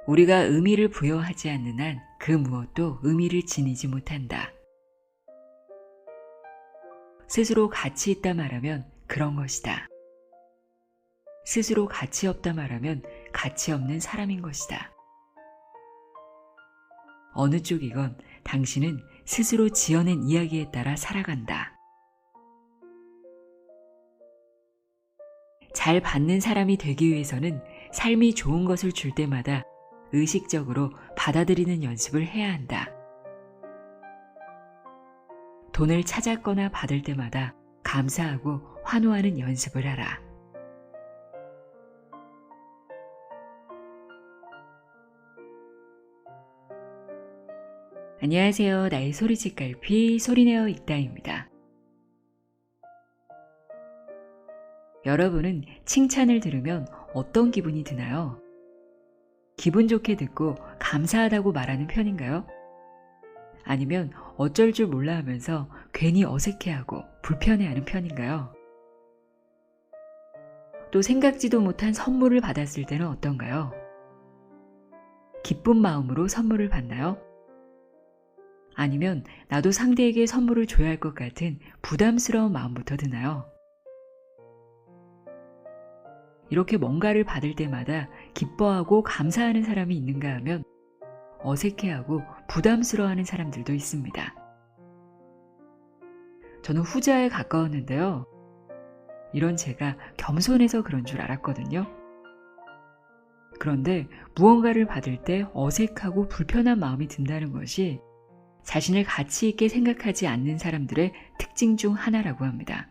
우리가 의미를 부여하지 않는 한 그 무엇도 의미를 지니지 못한다. 스스로 가치 있다 말하면 그런 것이다. 스스로 가치 없다 말하면 가치 없는 사람인 것이다. 어느 쪽이건 당신은 스스로 지어낸 이야기에 따라 살아간다. 잘 받는 사람이 되기 위해서는 삶이 좋은 것을 줄 때마다 의식적으로 받아들이는 연습을 해야 한다. 돈을 찾았거나 받을 때마다 감사하고 환호하는 연습을 하라. 안녕하세요. 나의 소리집 갈피 소리내어 읽다입니다. 여러분은 칭찬을 들으면 어떤 기분이 드나요? 기분 좋게 듣고 감사하다고 말하는 편인가요? 아니면 어쩔 줄 몰라 하면서 괜히 어색해하고 불편해하는 편인가요? 또 생각지도 못한 선물을 받았을 때는 어떤가요? 기쁜 마음으로 선물을 받나요? 아니면 나도 상대에게 선물을 줘야 할 것 같은 부담스러운 마음부터 드나요? 이렇게 뭔가를 받을 때마다 기뻐하고 감사하는 사람이 있는가 하면 어색해하고 부담스러워하는 사람들도 있습니다. 저는 후자에 가까웠는데요. 이런 제가 겸손해서 그런 줄 알았거든요. 그런데 무언가를 받을 때 어색하고 불편한 마음이 든다는 것이 자신을 가치 있게 생각하지 않는 사람들의 특징 중 하나라고 합니다.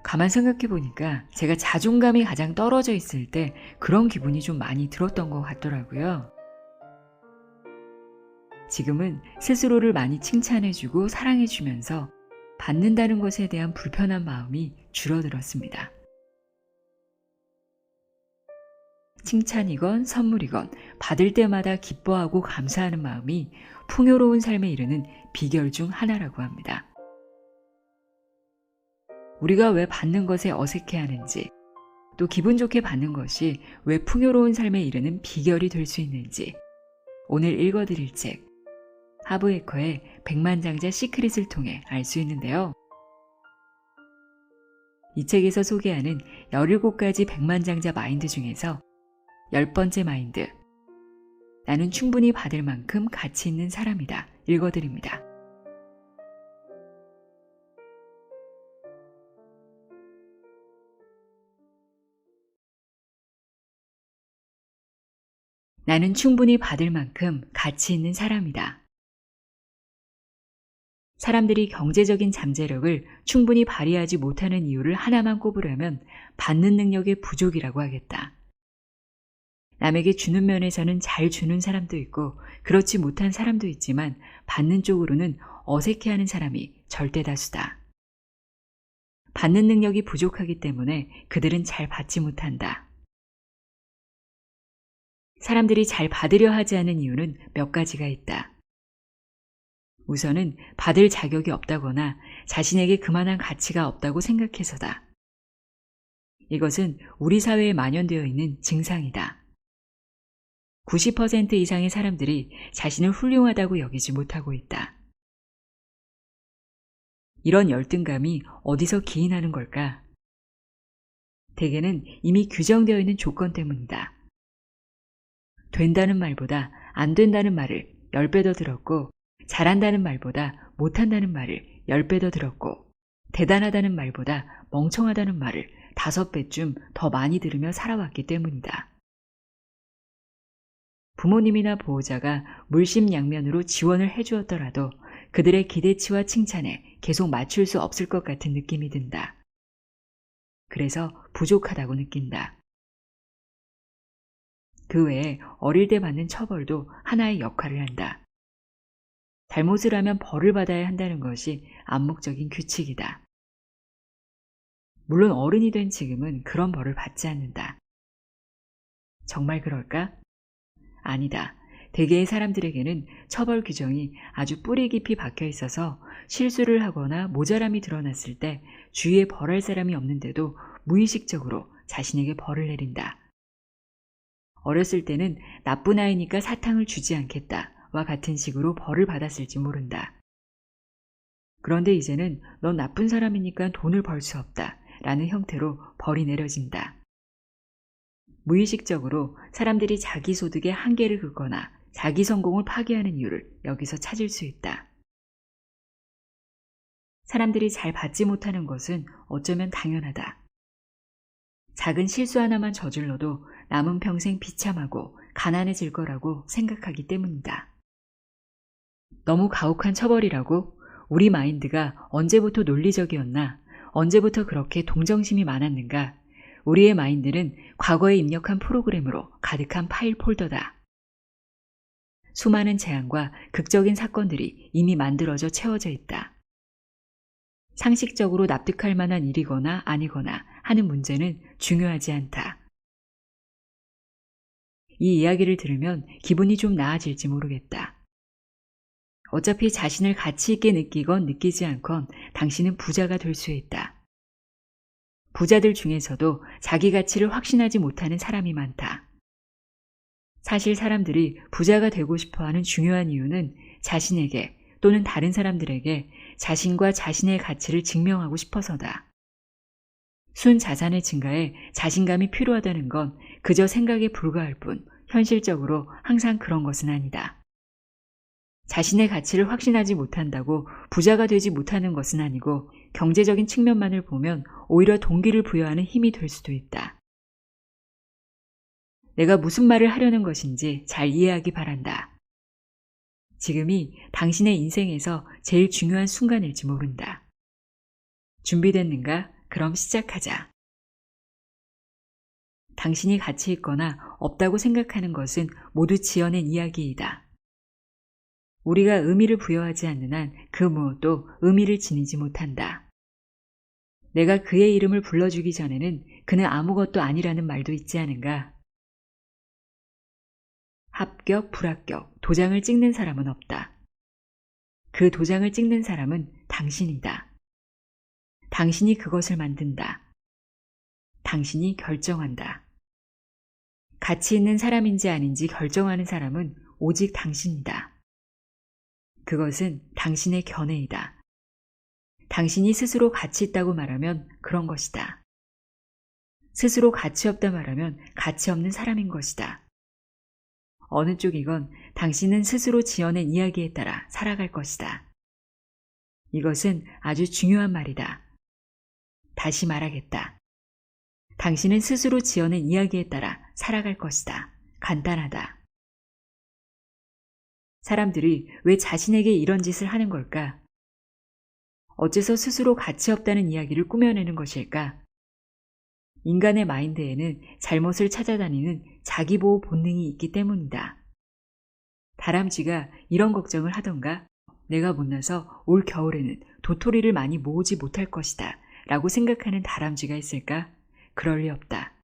가만 생각해 보니까 제가 자존감이 가장 떨어져 있을 때 그런 기분이 좀 많이 들었던 것 같더라고요. 지금은 스스로를 많이 칭찬해주고 사랑해주면서 받는다는 것에 대한 불편한 마음이 줄어들었습니다. 칭찬이건 선물이건 받을 때마다 기뻐하고 감사하는 마음이 풍요로운 삶에 이르는 비결 중 하나라고 합니다. 우리가 왜 받는 것에 어색해하는지, 또 기분 좋게 받는 것이 왜 풍요로운 삶에 이르는 비결이 될 수 있는지 오늘 읽어드릴 책 하브에커의 백만장자 시크릿을 통해 알 수 있는데요. 이 책에서 소개하는 17가지 백만장자 마인드 중에서 10번째 마인드, 나는 충분히 받을 만큼 가치 있는 사람이다. 읽어드립니다. 나는 충분히 받을 만큼 가치 있는 사람이다. 사람들이 경제적인 잠재력을 충분히 발휘하지 못하는 이유를 하나만 꼽으려면 받는 능력의 부족이라고 하겠다. 남에게 주는 면에서는 잘 주는 사람도 있고 그렇지 못한 사람도 있지만 받는 쪽으로는 어색해하는 사람이 절대 다수다. 받는 능력이 부족하기 때문에 그들은 잘 받지 못한다. 사람들이 잘 받으려 하지 않은 이유는 몇 가지가 있다. 우선은 받을 자격이 없다거나 자신에게 그만한 가치가 없다고 생각해서다. 이것은 우리 사회에 만연되어 있는 증상이다. 90% 이상의 사람들이 자신을 훌륭하다고 여기지 못하고 있다. 이런 열등감이 어디서 기인하는 걸까? 대개는 이미 규정되어 있는 조건 때문이다. 된다는 말보다 안 된다는 말을 10배 더 들었고, 잘한다는 말보다 못한다는 말을 10배 더 들었고, 대단하다는 말보다 멍청하다는 말을 5배쯤 더 많이 들으며 살아왔기 때문이다. 부모님이나 보호자가 물심양면으로 지원을 해주었더라도 그들의 기대치와 칭찬에 계속 맞출 수 없을 것 같은 느낌이 든다. 그래서 부족하다고 느낀다. 그 외에 어릴 때 받는 처벌도 하나의 역할을 한다. 잘못을 하면 벌을 받아야 한다는 것이 암묵적인 규칙이다. 물론 어른이 된 지금은 그런 벌을 받지 않는다. 정말 그럴까? 아니다. 대개의 사람들에게는 처벌 규정이 아주 뿌리 깊이 박혀 있어서 실수를 하거나 모자람이 드러났을 때 주위에 벌할 사람이 없는데도 무의식적으로 자신에게 벌을 내린다. 어렸을 때는 나쁜 아이니까 사탕을 주지 않겠다와 같은 식으로 벌을 받았을지 모른다. 그런데 이제는 넌 나쁜 사람이니까 돈을 벌 수 없다 라는 형태로 벌이 내려진다. 무의식적으로 사람들이 자기 소득의 한계를 긋거나 자기 성공을 파괴하는 이유를 여기서 찾을 수 있다. 사람들이 잘 받지 못하는 것은 어쩌면 당연하다. 작은 실수 하나만 저질러도 남은 평생 비참하고 가난해질 거라고 생각하기 때문이다. 너무 가혹한 처벌이라고? 우리 마인드가 언제부터 논리적이었나? 언제부터 그렇게 동정심이 많았는가? 우리의 마인드는 과거에 입력한 프로그램으로 가득한 파일 폴더다. 수많은 재앙과 극적인 사건들이 이미 만들어져 채워져 있다. 상식적으로 납득할 만한 일이거나 아니거나 하는 문제는 중요하지 않다. 이 이야기를 들으면 기분이 좀 나아질지 모르겠다. 어차피 자신을 가치 있게 느끼건 느끼지 않건 당신은 부자가 될 수 있다. 부자들 중에서도 자기 가치를 확신하지 못하는 사람이 많다. 사실 사람들이 부자가 되고 싶어하는 중요한 이유는 자신에게 또는 다른 사람들에게 자신과 자신의 가치를 증명하고 싶어서다. 순 자산의 증가에 자신감이 필요하다는 건 그저 생각에 불과할 뿐 현실적으로 항상 그런 것은 아니다. 자신의 가치를 확신하지 못한다고 부자가 되지 못하는 것은 아니고 경제적인 측면만을 보면 오히려 동기를 부여하는 힘이 될 수도 있다. 내가 무슨 말을 하려는 것인지 잘 이해하기 바란다. 지금이 당신의 인생에서 제일 중요한 순간일지 모른다. 준비됐는가? 그럼 시작하자. 당신이 가치 있거나 없다고 생각하는 것은 모두 지어낸 이야기이다. 우리가 의미를 부여하지 않는 한 그 무엇도 의미를 지니지 못한다. 내가 그의 이름을 불러주기 전에는 그는 아무것도 아니라는 말도 있지 않은가? 합격, 불합격, 도장을 찍는 사람은 없다. 그 도장을 찍는 사람은 당신이다. 당신이 그것을 만든다. 당신이 결정한다. 가치 있는 사람인지 아닌지 결정하는 사람은 오직 당신이다. 그것은 당신의 견해이다. 당신이 스스로 가치 있다고 말하면 그런 것이다. 스스로 가치 없다 말하면 가치 없는 사람인 것이다. 어느 쪽이건 당신은 스스로 지어낸 이야기에 따라 살아갈 것이다. 이것은 아주 중요한 말이다. 다시 말하겠다. 당신은 스스로 지어낸 이야기에 따라 살아갈 것이다. 간단하다. 사람들이 왜 자신에게 이런 짓을 하는 걸까? 어째서 스스로 가치 없다는 이야기를 꾸며내는 것일까? 인간의 마인드에는 잘못을 찾아다니는 자기보호 본능이 있기 때문이다. 다람쥐가 이런 걱정을 하던가? 내가 못나서 올 겨울에는 도토리를 많이 모으지 못할 것이다 라고 생각하는 다람쥐가 있을까? 그럴 리 없다.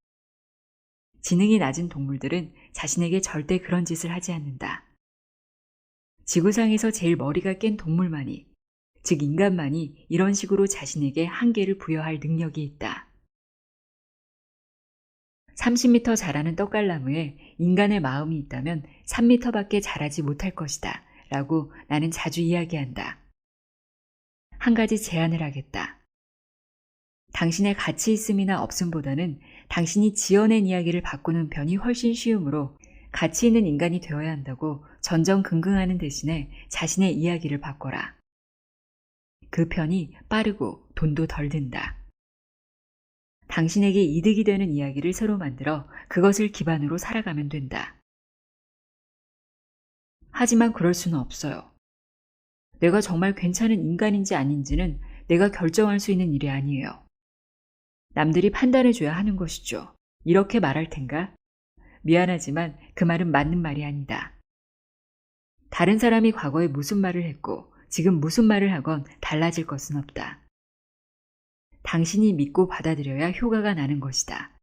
지능이 낮은 동물들은 자신에게 절대 그런 짓을 하지 않는다. 지구상에서 제일 머리가 깬 동물만이, 즉 인간만이 이런 식으로 자신에게 한계를 부여할 능력이 있다. 30m 자라는 떡갈나무에 인간의 마음이 있다면 3m밖에 자라지 못할 것이다 라고 나는 자주 이야기한다. 한 가지 제안을 하겠다. 당신의 가치 있음이나 없음보다는 당신이 지어낸 이야기를 바꾸는 편이 훨씬 쉬우므로 가치 있는 인간이 되어야 한다고 전전긍긍하는 대신에 자신의 이야기를 바꿔라. 그 편이 빠르고 돈도 덜 든다. 당신에게 이득이 되는 이야기를 새로 만들어 그것을 기반으로 살아가면 된다. 하지만 그럴 수는 없어요. 내가 정말 괜찮은 인간인지 아닌지는 내가 결정할 수 있는 일이 아니에요. 남들이 판단해줘야 하는 것이죠. 이렇게 말할 텐가? 미안하지만 그 말은 맞는 말이 아니다. 다른 사람이 과거에 무슨 말을 했고 지금 무슨 말을 하건 달라질 것은 없다. 당신이 믿고 받아들여야 효과가 나는 것이다.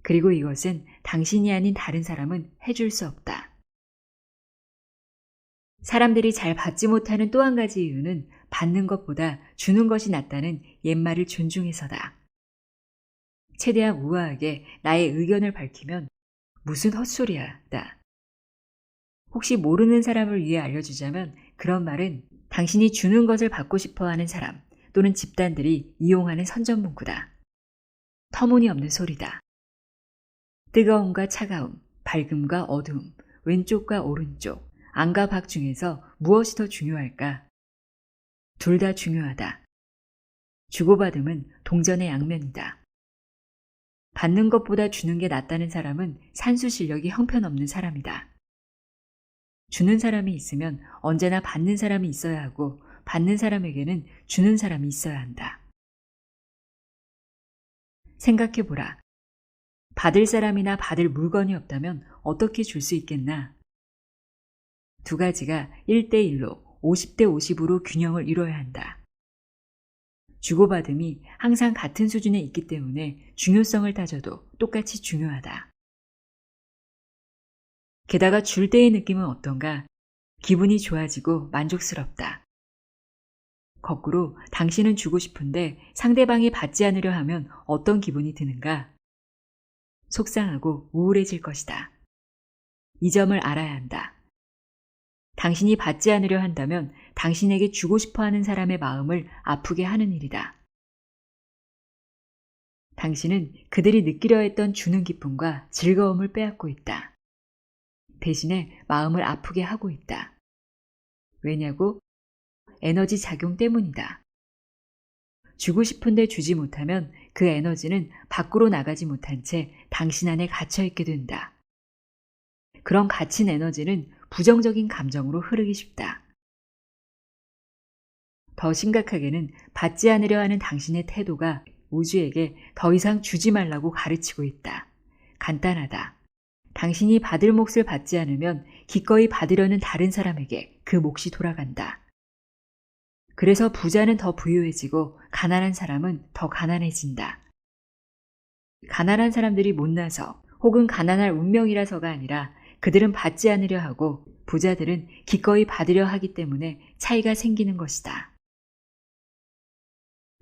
그리고 이것은 당신이 아닌 다른 사람은 해줄 수 없다. 사람들이 잘 받지 못하는 또 한 가지 이유는 받는 것보다 주는 것이 낫다는 옛말을 존중해서다. 최대한 우아하게 나의 의견을 밝히면 무슨 헛소리야, 나. 혹시 모르는 사람을 위해 알려주자면 그런 말은 당신이 주는 것을 받고 싶어 하는 사람 또는 집단들이 이용하는 선전문구다. 터무니없는 소리다. 뜨거움과 차가움, 밝음과 어두움, 왼쪽과 오른쪽, 안과 밖 중에서 무엇이 더 중요할까? 둘 다 중요하다. 주고받음은 동전의 양면이다. 받는 것보다 주는 게 낫다는 사람은 산수 실력이 형편없는 사람이다. 주는 사람이 있으면 언제나 받는 사람이 있어야 하고 받는 사람에게는 주는 사람이 있어야 한다. 생각해보라. 받을 사람이나 받을 물건이 없다면 어떻게 줄 수 있겠나? 두 가지가 1대1로 50대 50으로 균형을 이뤄야 한다. 주고받음이 항상 같은 수준에 있기 때문에 중요성을 따져도 똑같이 중요하다. 게다가 줄 때의 느낌은 어떤가? 기분이 좋아지고 만족스럽다. 거꾸로 당신은 주고 싶은데 상대방이 받지 않으려 하면 어떤 기분이 드는가? 속상하고 우울해질 것이다. 이 점을 알아야 한다. 당신이 받지 않으려 한다면 당신에게 주고 싶어 하는 사람의 마음을 아프게 하는 일이다. 당신은 그들이 느끼려 했던 주는 기쁨과 즐거움을 빼앗고 있다. 대신에 마음을 아프게 하고 있다. 왜냐고? 에너지 작용 때문이다. 주고 싶은데 주지 못하면 그 에너지는 밖으로 나가지 못한 채 당신 안에 갇혀있게 된다. 그런 갇힌 에너지는 부정적인 감정으로 흐르기 쉽다. 더 심각하게는 받지 않으려 하는 당신의 태도가 우주에게 더 이상 주지 말라고 가르치고 있다. 간단하다. 당신이 받을 몫을 받지 않으면 기꺼이 받으려는 다른 사람에게 그 몫이 돌아간다. 그래서 부자는 더 부유해지고 가난한 사람은 더 가난해진다. 가난한 사람들이 못나서 혹은 가난할 운명이라서가 아니라 그들은 받지 않으려 하고 부자들은 기꺼이 받으려 하기 때문에 차이가 생기는 것이다.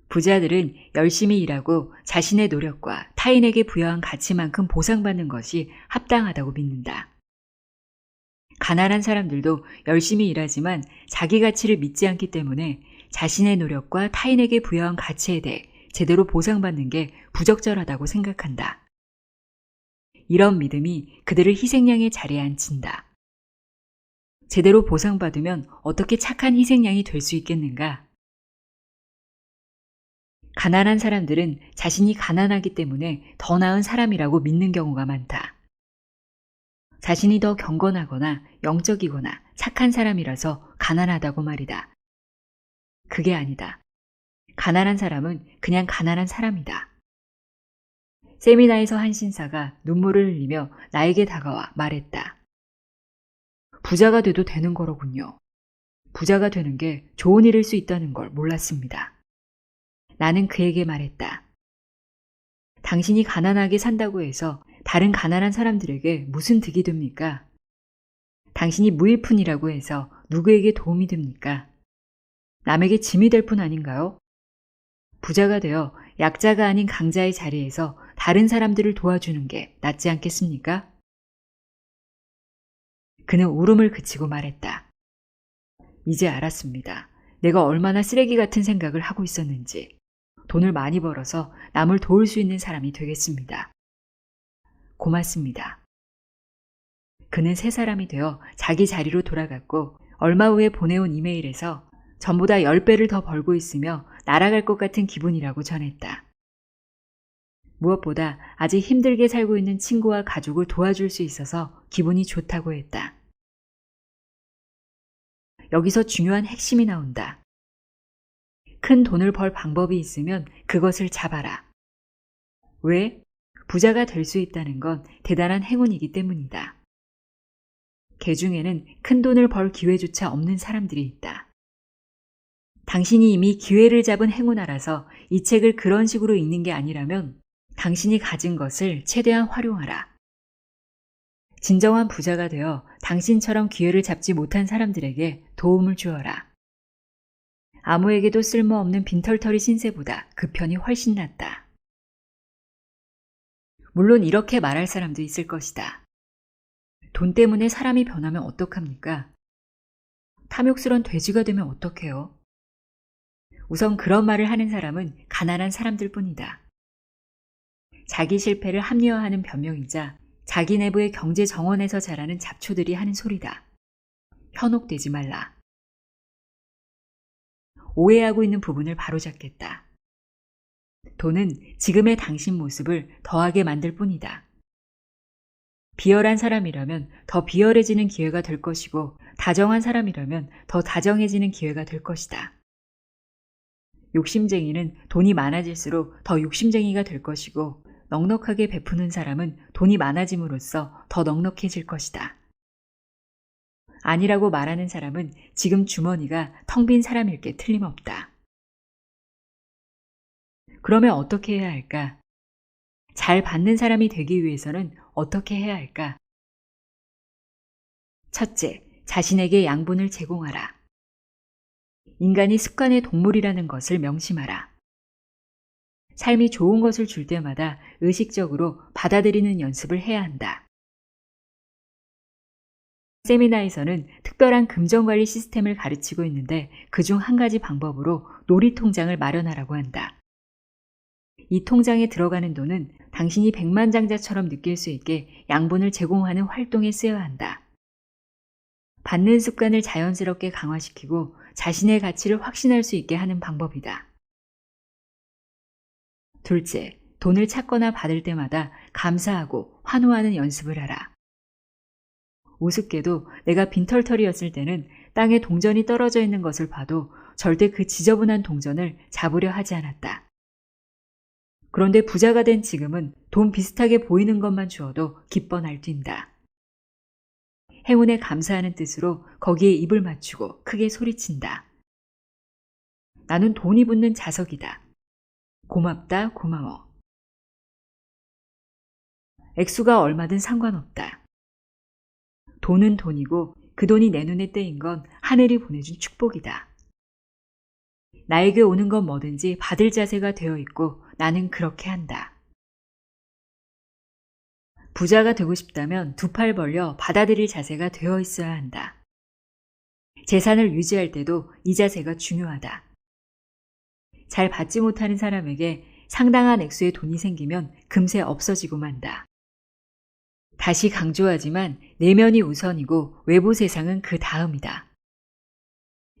부자들은 열심히 일하고 자신의 노력과 타인에게 부여한 가치만큼 보상받는 것이 합당하다고 믿는다. 가난한 사람들도 열심히 일하지만 자기 가치를 믿지 않기 때문에 자신의 노력과 타인에게 부여한 가치에 대해 제대로 보상받는 게 부적절하다고 생각한다. 이런 믿음이 그들을 희생양의 자리에 앉힌다. 제대로 보상받으면 어떻게 착한 희생양이 될 수 있겠는가? 가난한 사람들은 자신이 가난하기 때문에 더 나은 사람이라고 믿는 경우가 많다. 자신이 더 경건하거나 영적이거나 착한 사람이라서 가난하다고 말이다. 그게 아니다. 가난한 사람은 그냥 가난한 사람이다. 세미나에서 한 신사가 눈물을 흘리며 나에게 다가와 말했다. 부자가 돼도 되는 거로군요. 부자가 되는 게 좋은 일일 수 있다는 걸 몰랐습니다. 나는 그에게 말했다. 당신이 가난하게 산다고 해서 다른 가난한 사람들에게 무슨 득이 됩니까? 당신이 무일푼이라고 해서 누구에게 도움이 됩니까? 남에게 짐이 될 뿐 아닌가요? 부자가 되어 약자가 아닌 강자의 자리에서 다른 사람들을 도와주는 게 낫지 않겠습니까? 그는 울음을 그치고 말했다. 이제 알았습니다. 내가 얼마나 쓰레기 같은 생각을 하고 있었는지. 돈을 많이 벌어서 남을 도울 수 있는 사람이 되겠습니다. 고맙습니다. 그는 새 사람이 되어 자기 자리로 돌아갔고 얼마 후에 보내온 이메일에서 전보다 10배를 더 벌고 있으며 날아갈 것 같은 기분이라고 전했다. 무엇보다 아직 힘들게 살고 있는 친구와 가족을 도와줄 수 있어서 기분이 좋다고 했다. 여기서 중요한 핵심이 나온다. 큰 돈을 벌 방법이 있으면 그것을 잡아라. 왜? 부자가 될 수 있다는 건 대단한 행운이기 때문이다. 개 중에는 큰 돈을 벌 기회조차 없는 사람들이 있다. 당신이 이미 기회를 잡은 행운아라서 이 책을 그런 식으로 읽는 게 아니라면 당신이 가진 것을 최대한 활용하라. 진정한 부자가 되어 당신처럼 기회를 잡지 못한 사람들에게 도움을 주어라. 아무에게도 쓸모없는 빈털터리 신세보다 그 편이 훨씬 낫다. 물론 이렇게 말할 사람도 있을 것이다. 돈 때문에 사람이 변하면 어떡합니까? 탐욕스런 돼지가 되면 어떡해요? 우선 그런 말을 하는 사람은 가난한 사람들 뿐이다. 자기 실패를 합리화하는 변명이자 자기 내부의 경제 정원에서 자라는 잡초들이 하는 소리다. 현혹되지 말라. 오해하고 있는 부분을 바로잡겠다. 돈은 지금의 당신 모습을 더하게 만들 뿐이다. 비열한 사람이라면 더 비열해지는 기회가 될 것이고 다정한 사람이라면 더 다정해지는 기회가 될 것이다. 욕심쟁이는 돈이 많아질수록 더 욕심쟁이가 될 것이고 넉넉하게 베푸는 사람은 돈이 많아짐으로써 더 넉넉해질 것이다. 아니라고 말하는 사람은 지금 주머니가 텅 빈 사람일 게 틀림없다. 그러면 어떻게 해야 할까? 잘 받는 사람이 되기 위해서는 어떻게 해야 할까? 첫째, 자신에게 양분을 제공하라. 인간이 습관의 동물이라는 것을 명심하라. 삶이 좋은 것을 줄 때마다 의식적으로 받아들이는 연습을 해야 한다. 세미나에서는 특별한 금전관리 시스템을 가르치고 있는데 그중 한 가지 방법으로 놀이통장을 마련하라고 한다. 이 통장에 들어가는 돈은 당신이 백만장자처럼 느낄 수 있게 양분을 제공하는 활동에 쓰여야 한다. 받는 습관을 자연스럽게 강화시키고 자신의 가치를 확신할 수 있게 하는 방법이다. 둘째, 돈을 찾거나 받을 때마다 감사하고 환호하는 연습을 하라. 우습게도 내가 빈털터리였을 때는 땅에 동전이 떨어져 있는 것을 봐도 절대 그 지저분한 동전을 잡으려 하지 않았다. 그런데 부자가 된 지금은 돈 비슷하게 보이는 것만 주어도 기뻐 날뛴다. 행운에 감사하는 뜻으로 거기에 입을 맞추고 크게 소리친다. 나는 돈이 붙는 자석이다. 고맙다, 고마워. 액수가 얼마든 상관없다. 돈은 돈이고 그 돈이 내 눈에 떼인 건 하늘이 보내준 축복이다. 나에게 오는 건 뭐든지 받을 자세가 되어 있고 나는 그렇게 한다. 부자가 되고 싶다면 두 팔 벌려 받아들일 자세가 되어 있어야 한다. 재산을 유지할 때도 이 자세가 중요하다. 잘 받지 못하는 사람에게 상당한 액수의 돈이 생기면 금세 없어지고 만다. 다시 강조하지만 내면이 우선이고 외부 세상은 그 다음이다.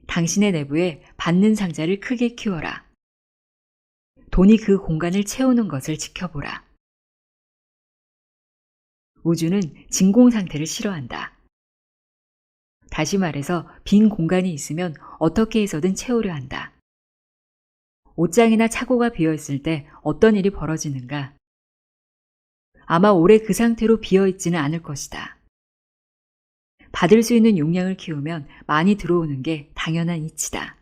당신의 내부에 받는 상자를 크게 키워라. 돈이 그 공간을 채우는 것을 지켜보라. 우주는 진공 상태를 싫어한다. 다시 말해서 빈 공간이 있으면 어떻게 해서든 채우려 한다. 옷장이나 차고가 비어있을 때 어떤 일이 벌어지는가? 아마 오래 그 상태로 비어있지는 않을 것이다. 받을 수 있는 용량을 키우면 많이 들어오는 게 당연한 이치다.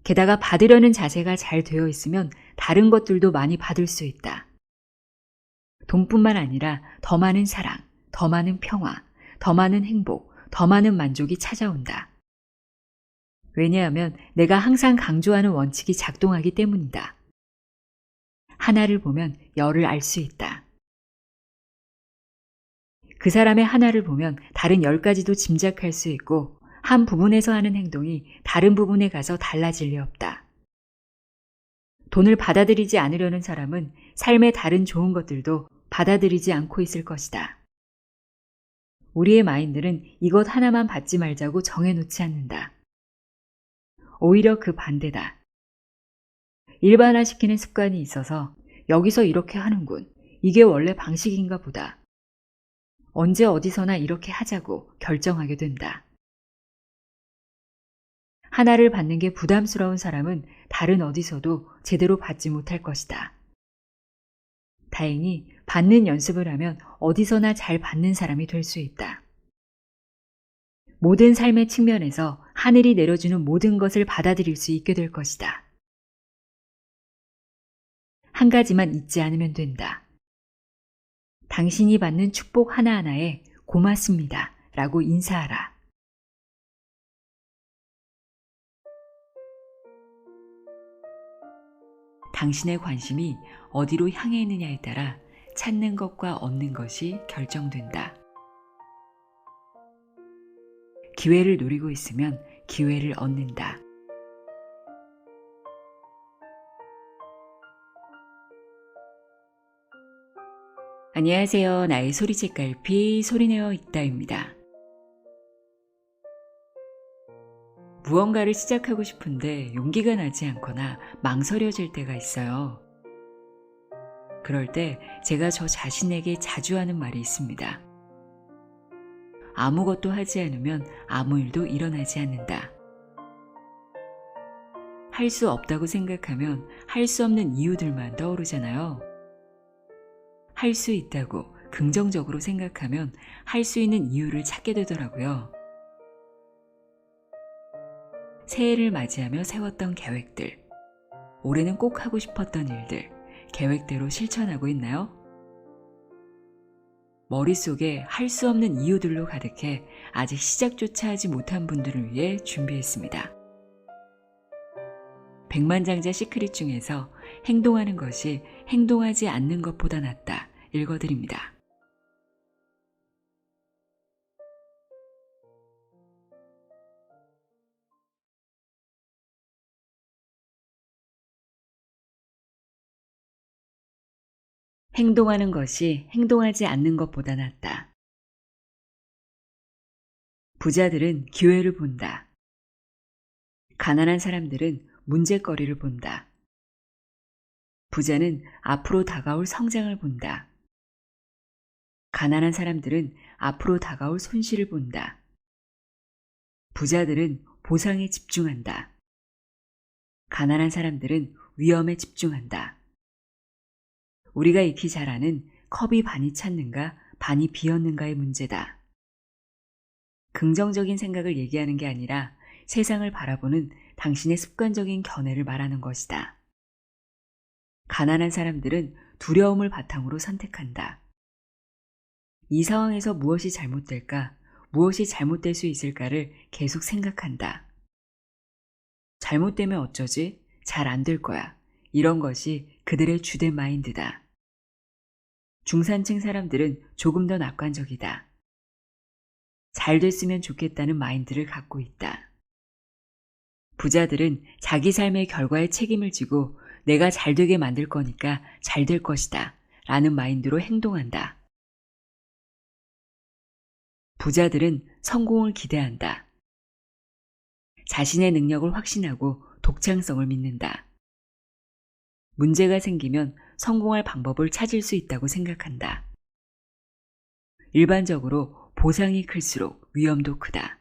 게다가 받으려는 자세가 잘 되어 있으면 다른 것들도 많이 받을 수 있다. 돈뿐만 아니라 더 많은 사랑, 더 많은 평화, 더 많은 행복, 더 많은 만족이 찾아온다. 왜냐하면 내가 항상 강조하는 원칙이 작동하기 때문이다. 하나를 보면 열을 알 수 있다. 그 사람의 하나를 보면 다른 10가지도 짐작할 수 있고 한 부분에서 하는 행동이 다른 부분에 가서 달라질 리 없다. 돈을 받아들이지 않으려는 사람은 삶의 다른 좋은 것들도 받아들이지 않고 있을 것이다. 우리의 마인드는 이것 하나만 받지 말자고 정해놓지 않는다. 오히려 그 반대다. 일반화시키는 습관이 있어서 여기서 이렇게 하는군. 이게 원래 방식인가 보다. 언제 어디서나 이렇게 하자고 결정하게 된다. 하나를 받는 게 부담스러운 사람은 다른 어디서도 제대로 받지 못할 것이다. 다행히 받는 연습을 하면 어디서나 잘 받는 사람이 될 수 있다. 모든 삶의 측면에서 하늘이 내려주는 모든 것을 받아들일 수 있게 될 것이다. 한 가지만 잊지 않으면 된다. 당신이 받는 축복 하나하나에 고맙습니다 라고 인사하라. 당신의 관심이 어디로 향해 있느냐에 따라 찾는 것과 얻는 것이 결정된다. 기회를 노리고 있으면 기회를 얻는다. 안녕하세요. 나의 소리책갈피 소리내어 있다입니다. 무언가를 시작하고 싶은데 용기가 나지 않거나 망설여질 때가 있어요. 그럴 때 제가 저 자신에게 자주 하는 말이 있습니다. 아무것도 하지 않으면 아무 일도 일어나지 않는다. 할 수 없다고 생각하면 할 수 없는 이유들만 떠오르잖아요. 할 수 있다고 긍정적으로 생각하면 할 수 있는 이유를 찾게 되더라고요. 새해를 맞이하며 세웠던 계획들, 올해는 꼭 하고 싶었던 일들, 계획대로 실천하고 있나요? 머릿속에 할 수 없는 이유들로 가득해 아직 시작조차 하지 못한 분들을 위해 준비했습니다. 백만장자 시크릿 중에서 행동하는 것이 행동하지 않는 것보다 낫다 읽어드립니다. 행동하는 것이 행동하지 않는 것보다 낫다. 부자들은 기회를 본다. 가난한 사람들은 문제거리를 본다. 부자는 앞으로 다가올 성장을 본다. 가난한 사람들은 앞으로 다가올 손실을 본다. 부자들은 보상에 집중한다. 가난한 사람들은 위험에 집중한다. 우리가 익히 잘 아는 컵이 반이 찼는가 반이 비었는가의 문제다. 긍정적인 생각을 얘기하는 게 아니라 세상을 바라보는 당신의 습관적인 견해를 말하는 것이다. 가난한 사람들은 두려움을 바탕으로 선택한다. 이 상황에서 무엇이 잘못될까, 무엇이 잘못될 수 있을까를 계속 생각한다. 잘못되면 어쩌지? 잘 안 될 거야. 이런 것이 그들의 주된 마인드다. 중산층 사람들은 조금 더 낙관적이다. 잘 됐으면 좋겠다는 마인드를 갖고 있다. 부자들은 자기 삶의 결과에 책임을 지고 내가 잘 되게 만들 거니까 잘 될 것이다 라는 마인드로 행동한다. 부자들은 성공을 기대한다. 자신의 능력을 확신하고 독창성을 믿는다. 문제가 생기면 성공할 방법을 찾을 수 있다고 생각한다. 일반적으로 보상이 클수록 위험도 크다.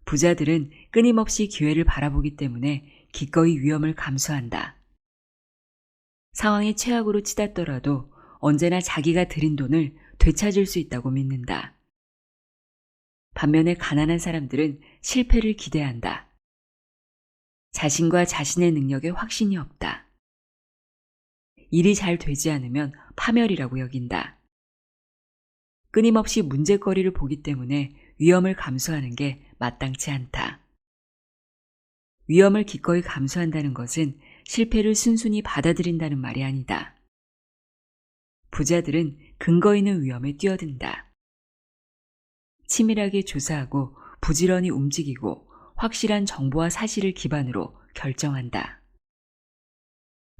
부자들은 끊임없이 기회를 바라보기 때문에 기꺼이 위험을 감수한다. 상황이 최악으로 치닫더라도 언제나 자기가 들인 돈을 되찾을 수 있다고 믿는다. 반면에 가난한 사람들은 실패를 기대한다. 자신과 자신의 능력에 확신이 없다. 일이 잘 되지 않으면 파멸이라고 여긴다. 끊임없이 문제거리를 보기 때문에 위험을 감수하는 게 마땅치 않다. 위험을 기꺼이 감수한다는 것은 실패를 순순히 받아들인다는 말이 아니다. 부자들은 근거 있는 위험에 뛰어든다. 치밀하게 조사하고 부지런히 움직이고 확실한 정보와 사실을 기반으로 결정한다.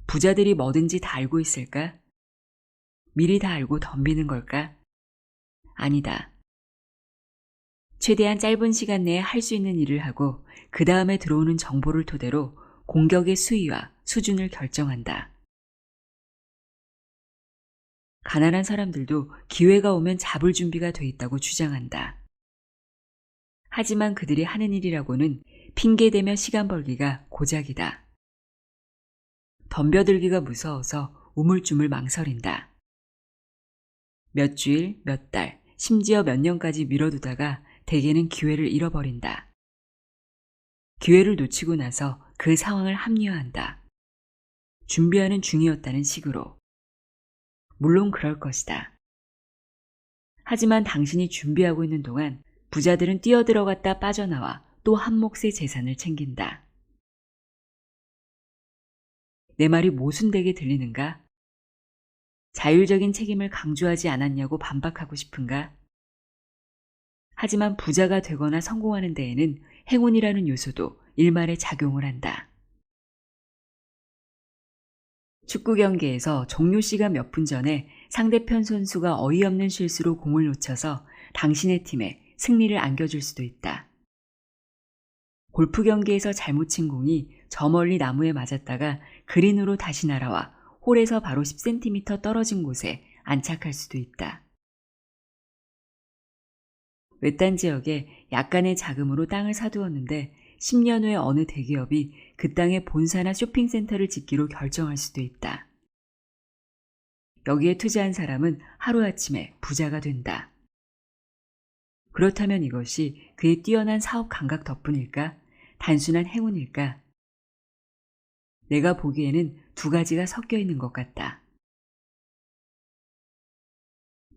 부자들이 뭐든지 다 알고 있을까? 미리 다 알고 덤비는 걸까? 아니다. 최대한 짧은 시간 내에 할 수 있는 일을 하고 그 다음에 들어오는 정보를 토대로 공격의 수위와 수준을 결정한다. 가난한 사람들도 기회가 오면 잡을 준비가 돼 있다고 주장한다. 하지만 그들이 하는 일이라고는 핑계대며 시간 벌기가 고작이다. 덤벼들기가 무서워서 우물쭈물 망설인다. 몇 주일, 몇 달, 심지어 몇 년까지 미뤄두다가 대개는 기회를 잃어버린다. 기회를 놓치고 나서 그 상황을 합리화한다. 준비하는 중이었다는 식으로. 물론 그럴 것이다. 하지만 당신이 준비하고 있는 동안 부자들은 뛰어들어갔다 빠져나와 또 한 몫의 재산을 챙긴다. 내 말이 모순되게 들리는가? 자율적인 책임을 강조하지 않았냐고 반박하고 싶은가? 하지만 부자가 되거나 성공하는 데에는 행운이라는 요소도 일말의 작용을 한다. 축구 경기에서 종료 시간 몇 분 전에 상대편 선수가 어이없는 실수로 공을 놓쳐서 당신의 팀에 승리를 안겨줄 수도 있다. 골프 경기에서 잘못 친 공이 저 멀리 나무에 맞았다가 그린으로 다시 날아와 홀에서 바로 10cm 떨어진 곳에 안착할 수도 있다. 외딴 지역에 약간의 자금으로 땅을 사두었는데 10년 후에 어느 대기업이 그 땅에 본사나 쇼핑센터를 짓기로 결정할 수도 있다. 여기에 투자한 사람은 하루아침에 부자가 된다. 그렇다면 이것이 그의 뛰어난 사업 감각 덕분일까? 단순한 행운일까? 내가 보기에는 두 가지가 섞여 있는 것 같다.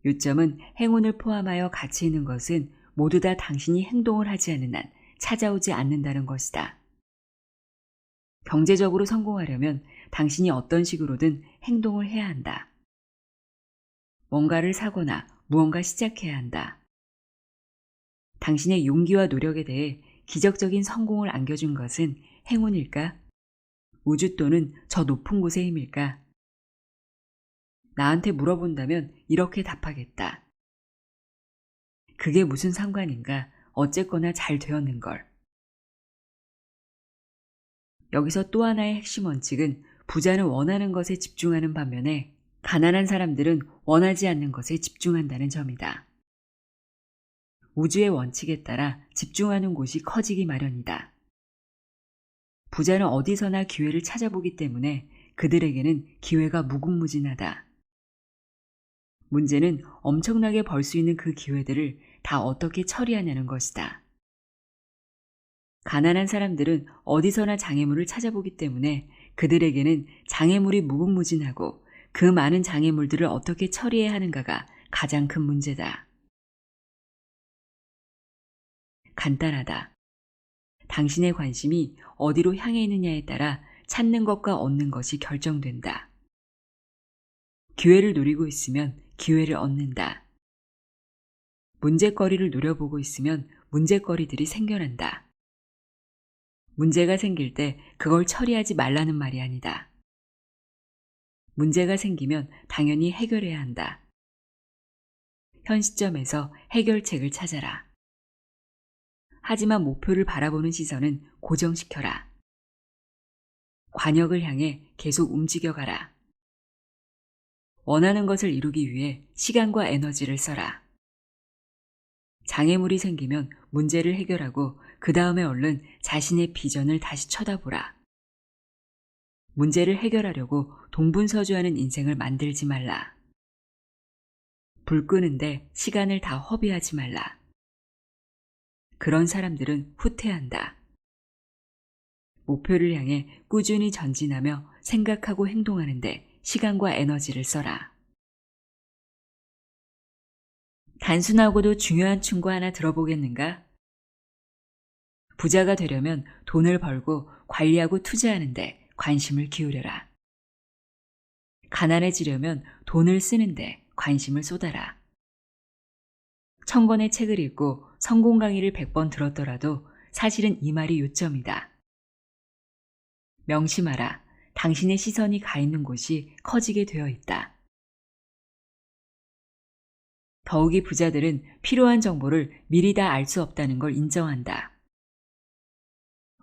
요점은 행운을 포함하여 가치 있는 것은 모두 다 당신이 행동을 하지 않는 한 찾아오지 않는다는 것이다. 경제적으로 성공하려면 당신이 어떤 식으로든 행동을 해야 한다. 뭔가를 사거나 무언가 시작해야 한다. 당신의 용기와 노력에 대해 기적적인 성공을 안겨준 것은 행운일까? 우주 또는 저 높은 곳의 힘일까? 나한테 물어본다면 이렇게 답하겠다. 그게 무슨 상관인가? 어쨌거나 잘 되었는걸. 여기서 또 하나의 핵심 원칙은 부자는 원하는 것에 집중하는 반면에 가난한 사람들은 원하지 않는 것에 집중한다는 점이다. 우주의 원칙에 따라 집중하는 곳이 커지기 마련이다. 부자는 어디서나 기회를 찾아보기 때문에 그들에게는 기회가 무궁무진하다. 문제는 엄청나게 벌 수 있는 그 기회들을 다 어떻게 처리하냐는 것이다. 가난한 사람들은 어디서나 장애물을 찾아보기 때문에 그들에게는 장애물이 무궁무진하고 그 많은 장애물들을 어떻게 처리해야 하는가가 가장 큰 문제다. 간단하다. 당신의 관심이 어디로 향해 있느냐에 따라 찾는 것과 얻는 것이 결정된다. 기회를 노리고 있으면 기회를 얻는다. 문제거리를 노려보고 있으면 문제거리들이 생겨난다. 문제가 생길 때 그걸 처리하지 말라는 말이 아니다. 문제가 생기면 당연히 해결해야 한다. 현 시점에서 해결책을 찾아라. 하지만 목표를 바라보는 시선은 고정시켜라. 관역을 향해 계속 움직여가라. 원하는 것을 이루기 위해 시간과 에너지를 써라. 장애물이 생기면 문제를 해결하고 그 다음에 얼른 자신의 비전을 다시 쳐다보라. 문제를 해결하려고 동분서주하는 인생을 만들지 말라. 불 끄는데 시간을 다 허비하지 말라. 그런 사람들은 후퇴한다. 목표를 향해 꾸준히 전진하며 생각하고 행동하는데 시간과 에너지를 써라. 단순하고도 중요한 충고 하나 들어보겠는가? 부자가 되려면 돈을 벌고 관리하고 투자하는데 관심을 기울여라. 가난해지려면 돈을 쓰는데 관심을 쏟아라. 1000권의 책을 읽고 성공 강의를 100번 들었더라도 사실은 이 말이 요점이다. 명심하라. 당신의 시선이 가 있는 곳이 커지게 되어 있다. 더욱이 부자들은 필요한 정보를 미리 다 알 수 없다는 걸 인정한다.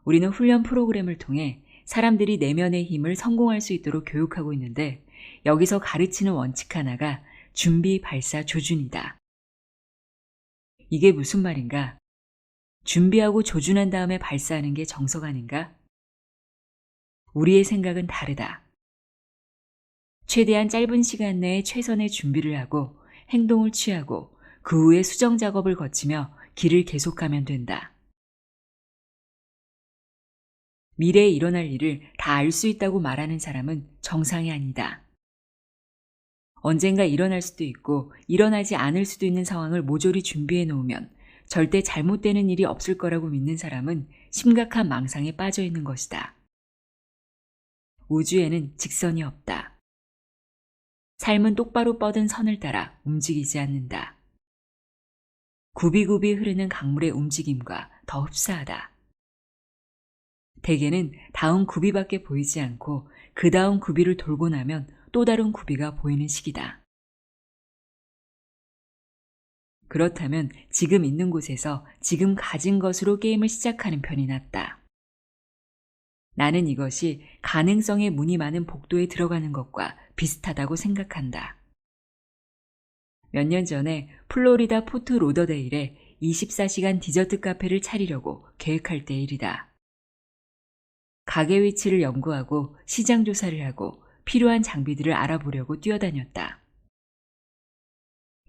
우리는 훈련 프로그램을 통해 사람들이 내면의 힘을 성공할 수 있도록 교육하고 있는데 여기서 가르치는 원칙 하나가 준비, 발사, 조준이다. 이게 무슨 말인가? 준비하고 조준한 다음에 발사하는 게 정석 아닌가? 우리의 생각은 다르다. 최대한 짧은 시간 내에 최선의 준비를 하고 행동을 취하고 그 후에 수정 작업을 거치며 길을 계속하면 된다. 미래에 일어날 일을 다 알 수 있다고 말하는 사람은 정상이 아니다. 언젠가 일어날 수도 있고 일어나지 않을 수도 있는 상황을 모조리 준비해 놓으면 절대 잘못되는 일이 없을 거라고 믿는 사람은 심각한 망상에 빠져 있는 것이다. 우주에는 직선이 없다. 삶은 똑바로 뻗은 선을 따라 움직이지 않는다. 굽이굽이 흐르는 강물의 움직임과 더 흡사하다. 대개는 다음 굽이밖에 보이지 않고 그 다음 굽이를 돌고 나면 또 다른 굽이가 보이는 시기다. 그렇다면 지금 있는 곳에서 지금 가진 것으로 게임을 시작하는 편이 낫다. 나는 이것이 가능성의 문이 많은 복도에 들어가는 것과 비슷하다고 생각한다. 몇 년 전에 플로리다 포트 로더데일에 24시간 디저트 카페를 차리려고 계획할 때 일이다. 가게 위치를 연구하고 시장 조사를 하고 필요한 장비들을 알아보려고 뛰어다녔다.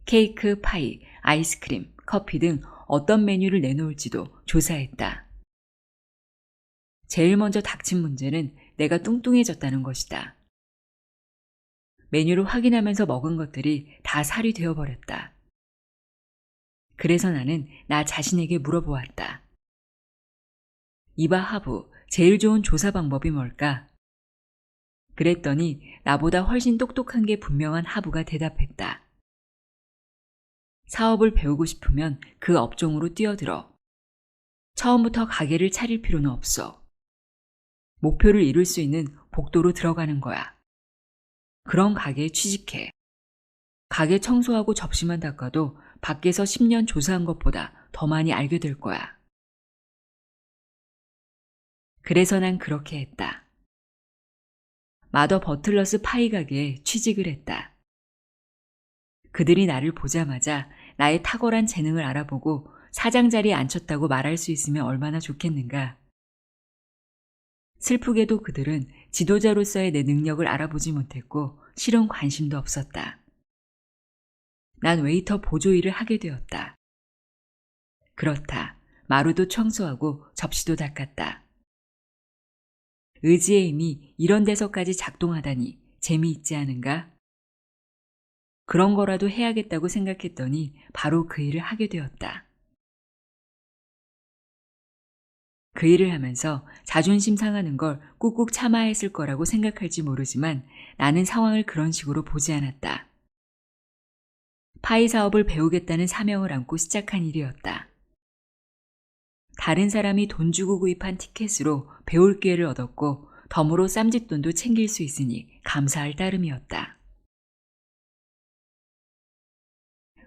케이크, 파이, 아이스크림, 커피 등 어떤 메뉴를 내놓을지도 조사했다. 제일 먼저 닥친 문제는 내가 뚱뚱해졌다는 것이다. 메뉴를 확인하면서 먹은 것들이 다 살이 되어버렸다. 그래서 나는 나 자신에게 물어보았다. 이봐 하부, 제일 좋은 조사 방법이 뭘까? 그랬더니 나보다 훨씬 똑똑한 게 분명한 하부가 대답했다. 사업을 배우고 싶으면 그 업종으로 뛰어들어. 처음부터 가게를 차릴 필요는 없어. 목표를 이룰 수 있는 복도로 들어가는 거야. 그런 가게에 취직해. 가게 청소하고 접시만 닦아도 밖에서 10년 조사한 것보다 더 많이 알게 될 거야. 그래서 난 그렇게 했다. 마더 버틀러스 파이 가게에 취직을 했다. 그들이 나를 보자마자 나의 탁월한 재능을 알아보고 사장 자리에 앉혔다고 말할 수 있으면 얼마나 좋겠는가. 슬프게도 그들은 지도자로서의 내 능력을 알아보지 못했고 실은 관심도 없었다. 난 웨이터 보조 일을 하게 되었다. 그렇다. 마루도 청소하고 접시도 닦았다. 의지의 힘이 이런 데서까지 작동하다니 재미있지 않은가? 그런 거라도 해야겠다고 생각했더니 바로 그 일을 하게 되었다. 그 일을 하면서 자존심 상하는 걸 꾹꾹 참아야 했을 거라고 생각할지 모르지만 나는 상황을 그런 식으로 보지 않았다. 파이 사업을 배우겠다는 사명을 안고 시작한 일이었다. 다른 사람이 돈 주고 구입한 티켓으로 배울 기회를 얻었고 덤으로 쌈짓돈도 챙길 수 있으니 감사할 따름이었다.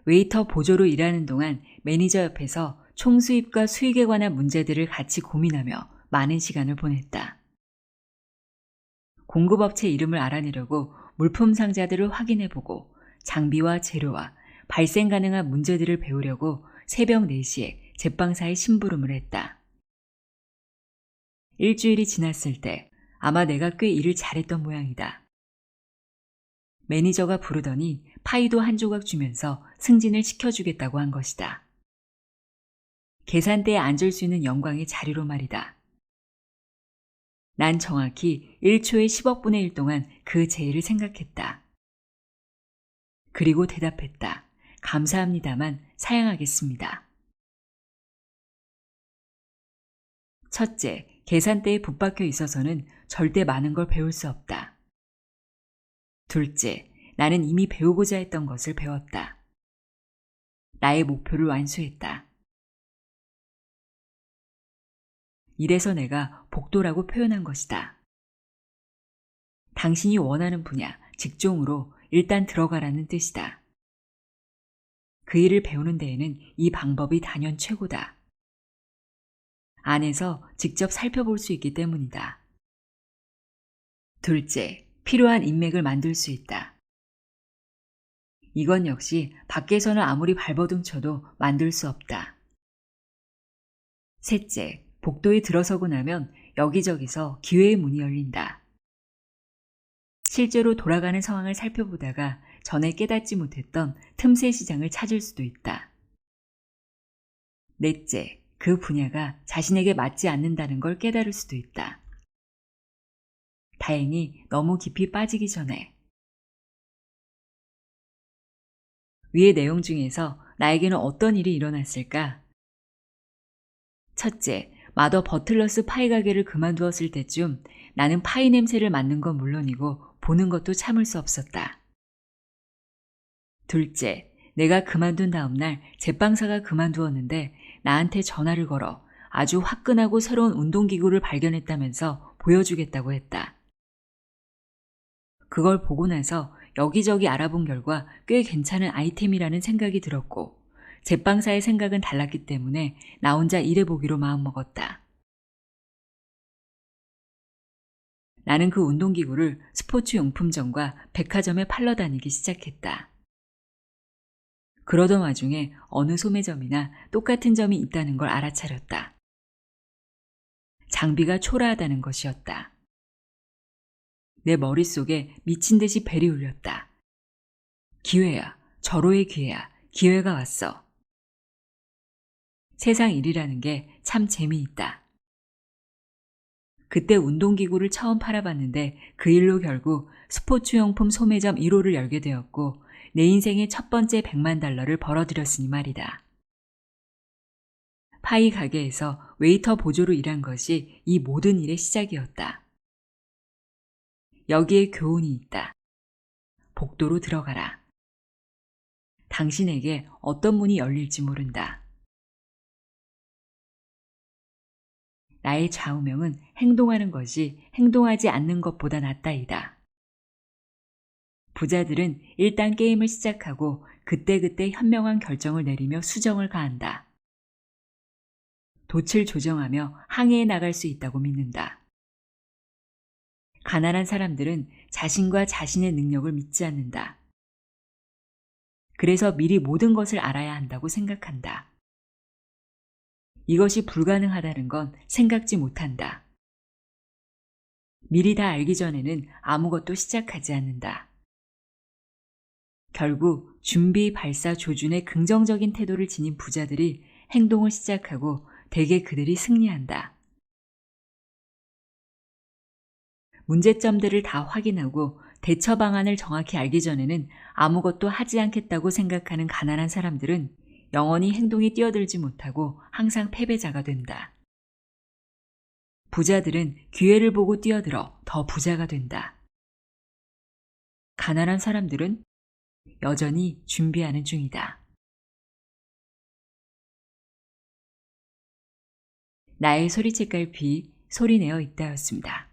웨이터 보조로 일하는 동안 매니저 옆에서 총수입과 수익에 관한 문제들을 같이 고민하며 많은 시간을 보냈다. 공급업체 이름을 알아내려고 물품 상자들을 확인해보고 장비와 재료와 발생 가능한 문제들을 배우려고 새벽 4시에 제빵사에 심부름을 했다. 일주일이 지났을 때 아마 내가 꽤 일을 잘했던 모양이다. 매니저가 부르더니 파이도 한 조각 주면서 승진을 시켜주겠다고 한 것이다. 계산대에 앉을 수 있는 영광의 자리로 말이다. 난 정확히 1초에 10억분의 1 동안 그 제의를 생각했다. 그리고 대답했다. 감사합니다만 사양하겠습니다. 첫째, 계산대에 붙박혀 있어서는 절대 많은 걸 배울 수 없다. 둘째, 나는 이미 배우고자 했던 것을 배웠다. 나의 목표를 완수했다. 이래서 내가 복도라고 표현한 것이다. 당신이 원하는 분야, 직종으로 일단 들어가라는 뜻이다. 그 일을 배우는 데에는 이 방법이 단연 최고다. 안에서 직접 살펴볼 수 있기 때문이다. 둘째, 필요한 인맥을 만들 수 있다. 이건 역시 밖에서는 아무리 발버둥 쳐도 만들 수 없다. 셋째, 복도에 들어서고 나면 여기저기서 기회의 문이 열린다. 실제로 돌아가는 상황을 살펴보다가 전에 깨닫지 못했던 틈새 시장을 찾을 수도 있다. 넷째, 그 분야가 자신에게 맞지 않는다는 걸 깨달을 수도 있다. 다행히 너무 깊이 빠지기 전에. 위의 내용 중에서 나에게는 어떤 일이 일어났을까? 첫째, 마더 버틀러스 파이 가게를 그만두었을 때쯤 나는 파이 냄새를 맡는 건 물론이고 보는 것도 참을 수 없었다. 둘째, 내가 그만둔 다음 날 제빵사가 그만두었는데 나한테 전화를 걸어 아주 화끈하고 새로운 운동기구를 발견했다면서 보여주겠다고 했다. 그걸 보고 나서 여기저기 알아본 결과 꽤 괜찮은 아이템이라는 생각이 들었고 제빵사의 생각은 달랐기 때문에 나 혼자 일해보기로 마음먹었다. 나는 그 운동기구를 스포츠용품점과 백화점에 팔러 다니기 시작했다. 그러던 와중에 어느 소매점이나 똑같은 점이 있다는 걸 알아차렸다. 장비가 초라하다는 것이었다. 내 머릿속에 미친 듯이 벨이 울렸다. 기회야. 절호의 기회야. 기회가 왔어. 세상 일이라는 게 참 재미있다. 그때 운동기구를 처음 팔아봤는데 그 일로 결국 스포츠용품 소매점 1호를 열게 되었고 내 인생의 첫 번째 $1,000,000를 벌어들였으니 말이다. 파이 가게에서 웨이터 보조로 일한 것이 이 모든 일의 시작이었다. 여기에 교훈이 있다. 복도로 들어가라. 당신에게 어떤 문이 열릴지 모른다. 나의 좌우명은 행동하는 것이 행동하지 않는 것보다 낫다이다. 부자들은 일단 게임을 시작하고 그때그때 현명한 결정을 내리며 수정을 가한다. 돛을 조정하며 항해에 나갈 수 있다고 믿는다. 가난한 사람들은 자신과 자신의 능력을 믿지 않는다. 그래서 미리 모든 것을 알아야 한다고 생각한다. 이것이 불가능하다는 건 생각지 못한다. 미리 다 알기 전에는 아무것도 시작하지 않는다. 결국 준비, 발사, 조준의 긍정적인 태도를 지닌 부자들이 행동을 시작하고 대개 그들이 승리한다. 문제점들을 다 확인하고 대처 방안을 정확히 알기 전에는 아무것도 하지 않겠다고 생각하는 가난한 사람들은 영원히 행동에 뛰어들지 못하고 항상 패배자가 된다. 부자들은 기회를 보고 뛰어들어 더 부자가 된다. 가난한 사람들은 여전히 준비하는 중이다. 나의 소리책갈피 소리내어 있다였습니다.